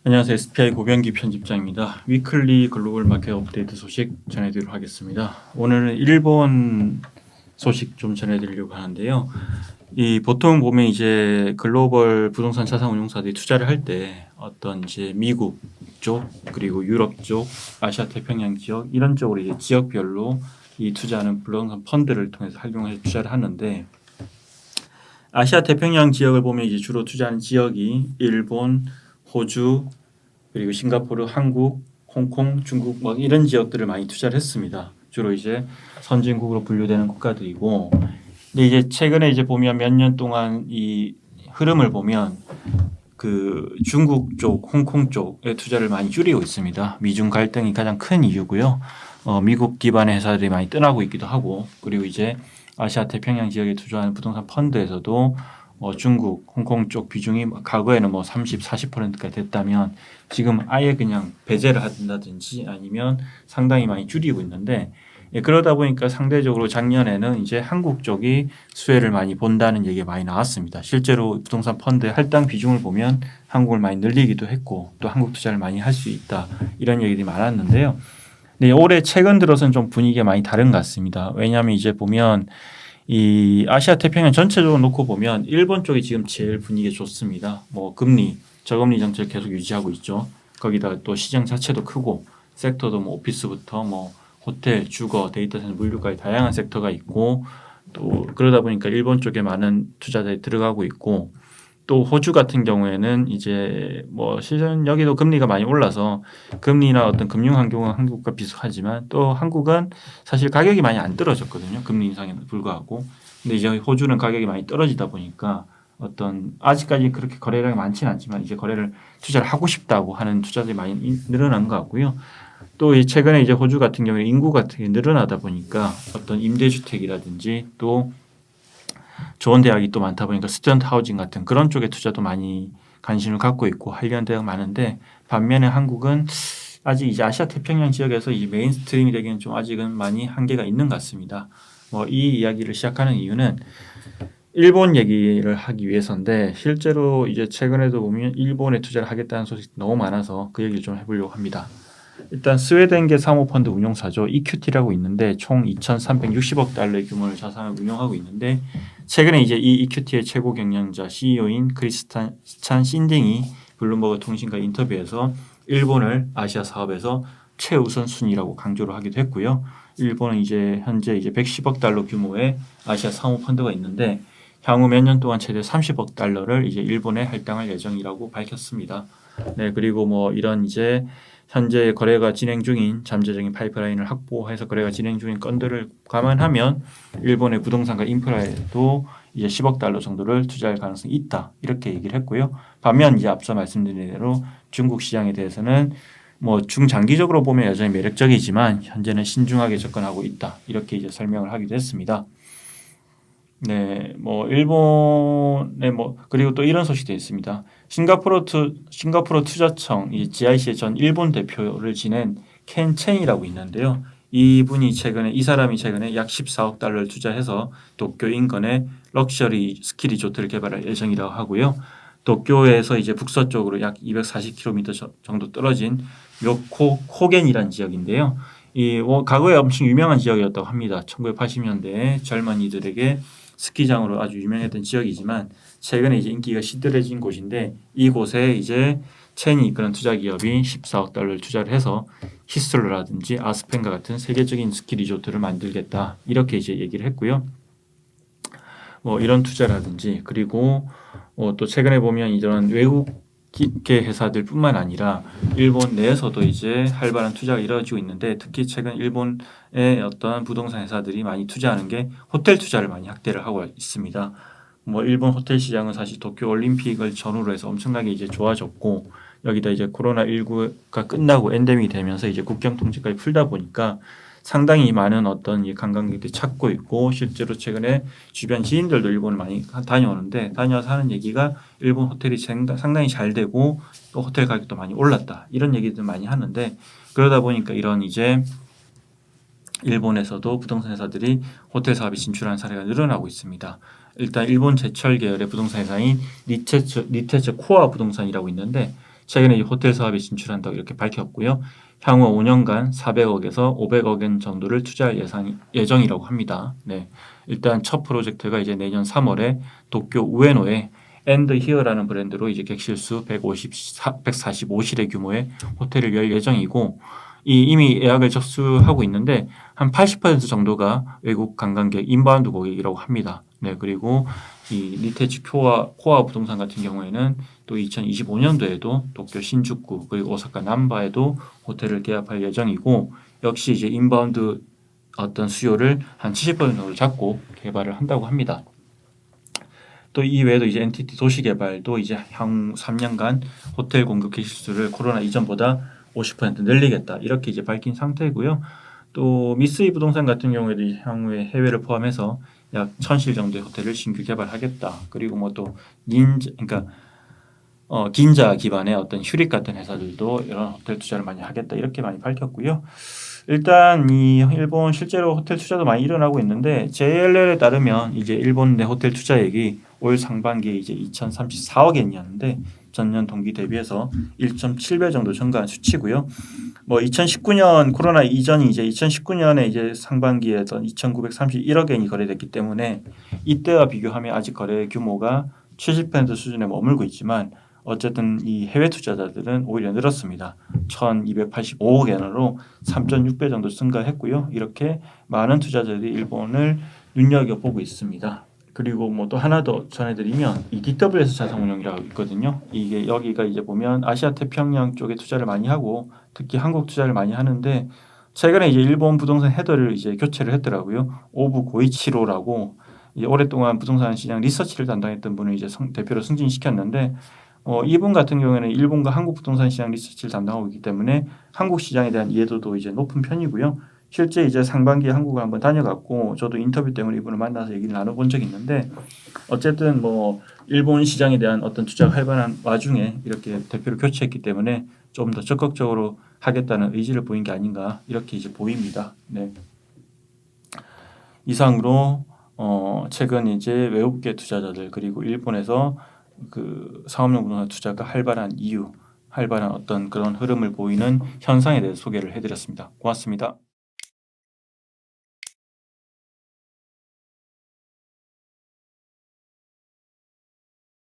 안녕하세요. SPI 고병기 편집장입니다. 위클리 글로벌 마켓 업데이트 소식 전해드리도록 하겠습니다. 오늘은 일본 소식 좀 전해드리려고 하는데요. 이 보통 보면 이제 글로벌 부동산 자산운용사들이 투자를 할 때 어떤 이제 미국 쪽 그리고 유럽 쪽, 아시아 태평양 지역 이런 쪽으로 이제 지역별로 이 투자하는 부동산 펀드를 통해서 활용해서 투자를 하는데 아시아 태평양 지역을 보면 이제 주로 투자하는 지역이 일본, 호주 그리고 싱가포르, 한국, 홍콩, 중국 뭐 이런 지역들을 많이 투자를 했습니다. 주로 이제 선진국으로 분류되는 국가들이고, 근데 이제 최근에 이제 보면 몇 년 동안 이 흐름을 보면 그 중국 쪽, 홍콩 쪽에 투자를 많이 줄이고 있습니다. 미중 갈등이 가장 큰 이유고요. 미국 기반의 회사들이 많이 떠나고 있기도 하고, 그리고 이제 아시아 태평양 지역에 투자하는 부동산 펀드에서도 중국, 홍콩 쪽 비중이 과거에는 뭐 30, 40%가 됐다면 지금 아예 그냥 배제를 한다든지 아니면 상당히 많이 줄이고 있는데 그러다 보니까 상대적으로 작년에는 이제 한국 쪽이 수혜를 많이 본다는 얘기가 많이 나왔습니다. 실제로 부동산 펀드의 할당 비중을 보면 한국을 많이 늘리기도 했고 또 한국 투자를 많이 할 수 있다 이런 얘기들이 많았는데요. 근데 올해 최근 들어서는 좀 분위기가 많이 다른 것 같습니다. 왜냐하면 이제 보면 이 아시아 태평양 전체적으로 놓고 보면 일본 쪽이 지금 제일 분위기가 좋습니다. 뭐 금리, 저금리 정책 계속 유지하고 있죠. 거기다 또 시장 자체도 크고 섹터도 뭐 오피스부터 뭐 호텔, 주거, 데이터 센터, 물류까지 다양한 섹터가 있고 또 그러다 보니까 일본 쪽에 많은 투자자들이 들어가고 있고 또 호주 같은 경우에는 이제 뭐 시전 여기도 금리가 많이 올라서 금리나 어떤 금융 환경은 한국과 비슷하지만 또 한국은 사실 가격이 많이 안 떨어졌거든요. 금리 인상에 불구하고. 근데 이제 호주는 가격이 많이 떨어지다 보니까 어떤 아직까지 그렇게 거래량이 많지는 않지만 이제 거래를 투자를 하고 싶다고 하는 투자들이 많이 늘어난 것 같고요. 또 최근에 이제 호주 같은 경우에 인구 같은 게 늘어나다 보니까 어떤 임대주택이라든지 또 좋은 대학이 또 많다 보니까 스튜던트 하우징 같은 그런 쪽에 투자도 많이 관심을 갖고 있고 하려는 대학 많은데 반면에 한국은 아직 이제 아시아 태평양 지역에서 이 메인스트림이 되기는 좀 아직은 많이 한계가 있는 것 같습니다. 뭐 이 이야기를 시작하는 이유는 일본 얘기를 하기 위해서인데 실제로 이제 최근에도 보면 일본에 투자를 하겠다는 소식이 너무 많아서 그 얘기를 좀 해보려고 합니다. 일단 스웨덴계 사모펀드 운용사죠. EQT라고 있는데 총 2,360억 달러의 규모의 자산을 운용하고 있는데 최근에 이제 이 EQT의 최고 경영자 CEO인 크리스찬 신딩이 블룸버그 통신과 인터뷰에서 일본을 아시아 사업에서 최우선 순위라고 강조를 하기도 했고요. 일본은 이제 현재 이제 110억 달러 규모의 아시아 사모펀드가 있는데 향후 몇 년 동안 최대 30억 달러를 이제 일본에 할당할 예정이라고 밝혔습니다. 네, 그리고 뭐 이런 이제 현재 거래가 진행 중인 잠재적인 파이프라인을 확보해서 거래가 진행 중인 건들을 감안하면 일본의 부동산과 인프라에도 이제 10억 달러 정도를 투자할 가능성이 있다 이렇게 얘기를 했고요. 반면 이제 앞서 말씀드린 대로 중국 시장에 대해서는 뭐 중장기적으로 보면 여전히 매력적이지만 현재는 신중하게 접근하고 있다 이렇게 이제 설명을 하기도 했습니다. 네, 뭐 일본의 뭐 그리고 또 이런 소식도 있습니다. 싱가포르 투자청 이 GIC의 전 일본 대표를 지낸 켄 첸이라고 있는데요. 이 사람이 최근에 약 14억 달러를 투자해서 도쿄 인근에 럭셔리 스키 리조트를 개발할 예정이라고 하고요. 도쿄에서 이제 북서쪽으로 약 240km 정도 떨어진 묘코 코겐이라는 지역인데요. 과거에 엄청 유명한 지역이었다고 합니다. 1980년대에 젊은이들에게 스키장으로 아주 유명했던 지역이지만 최근에 이제 인기가 시들해진 곳인데 이곳에 이제 첸이 이끄는 투자 기업이 14억 달러를 투자를 해서 히슬러라든지 아스펜과 같은 세계적인 스키 리조트를 만들겠다 이렇게 이제 얘기를 했고요. 뭐 이런 투자라든지 그리고 또 최근에 보면 이런 외국계 회사들뿐만 아니라 일본 내에서도 이제 활발한 투자가 이루어지고 있는데 특히 최근 일본의 어떤 부동산 회사들이 많이 투자하는 게 호텔 투자를 많이 확대를 하고 있습니다. 뭐 일본 호텔 시장은 사실 도쿄 올림픽을 전후로 해서 엄청나게 이제 좋아졌고 여기다 이제 코로나19가 끝나고 엔데믹이 되면서 이제 국경 통제까지 풀다 보니까 상당히 많은 어떤 이 관광객들이 찾고 있고 실제로 최근에 주변 지인들도 일본을 많이 다녀오는데 다녀와서 하는 얘기가 일본 호텔이 상당히 잘 되고 또 호텔 가격도 많이 올랐다 이런 얘기들 많이 하는데 그러다 보니까 이런 이제 일본에서도 부동산 회사들이 호텔 사업에 진출하는 사례가 늘어나고 있습니다. 일단 일본 제철 계열의 부동산 회사인 리테츠 코아 부동산이라고 있는데 최근에 이 호텔 사업에 진출한다고 이렇게 밝혔고요. 향후 5년간 400억에서 500억 엔 정도를 투자할 예정이라고 합니다. 네, 일단 첫 프로젝트가 이제 내년 3월에 도쿄 우에노에 앤드 히어라는 브랜드로 이제 객실수 145실의 규모의 호텔을 열 예정이고 이미 예약을 접수하고 있는데 한 80% 정도가 외국 관광객 인바운드 고객이라고 합니다. 네, 그리고 이 니테치 코아 부동산 같은 경우에는 또 2025년도에도 도쿄 신주쿠 그리고 오사카 남바에도 호텔을 개업할 예정이고 역시 이제 인바운드 어떤 수요를 한 70% 정도 잡고 개발을 한다고 합니다. 또 이외에도 이제 NTT 도시개발도 이제 향후 3년간 호텔 공급 개실수를 코로나 이전보다 50% 늘리겠다 이렇게 이제 밝힌 상태고요. 또 미쓰이 부동산 같은 경우에도 향후에 해외를 포함해서 약 1000실 정도의 호텔을 신규 개발하겠다. 그리고 뭐 또 그러니까 긴자 기반의 어떤 휴릭 같은 회사들도 이런 호텔 투자를 많이 하겠다 이렇게 많이 밝혔고요. 일단 이 일본 실제로 호텔 투자도 많이 일어나고 있는데 JLL에 따르면 이제 일본 내 호텔 투자액이 올 상반기에 이제 2,034억 엔이었는데 전년 동기 대비해서 1.7배 정도 증가한 수치고요. 뭐 2019년 코로나 이전이 이제 2019년에 이제 상반기에던 2,931억 엔이 거래됐기 때문에 이때와 비교하면 아직 거래 규모가 70% 수준에 머물고 있지만 어쨌든 이 해외 투자자들은 오히려 늘었습니다. 1,285억 엔으로 3.6배 정도 증가했고요. 이렇게 많은 투자자들이 일본을 눈여겨보고 있습니다. 그리고 뭐 또 하나 더 전해드리면 이 DWS 자산운용이라고 있거든요. 이게 여기가 이제 보면 아시아 태평양 쪽에 투자를 많이 하고 특히 한국 투자를 많이 하는데 최근에 이제 일본 부동산 헤더를 이제 교체를 했더라고요. 오부 고이치로라고 이제 오랫동안 부동산 시장 리서치를 담당했던 분을 이제 대표로 승진시켰는데 이분 같은 경우에는 일본과 한국 부동산 시장 리서치를 담당하고 있기 때문에 한국 시장에 대한 이해도도 이제 높은 편이고요. 실제 이제 상반기에 한국을 한번 다녀갔고 저도 인터뷰 때문에 이분을 만나서 얘기를 나눠본 적이 있는데 어쨌든 뭐 일본 시장에 대한 어떤 투자가 활발한 와중에 이렇게 대표를 교체했기 때문에 좀 더 적극적으로 하겠다는 의지를 보인 게 아닌가 이렇게 이제 보입니다. 네. 이상으로 최근 이제 외국계 투자자들 그리고 일본에서 그 상업용 부동산 투자가 활발한 이유, 활발한 어떤 그런 흐름을 보이는 현상에 대해서 소개를 해드렸습니다. 고맙습니다.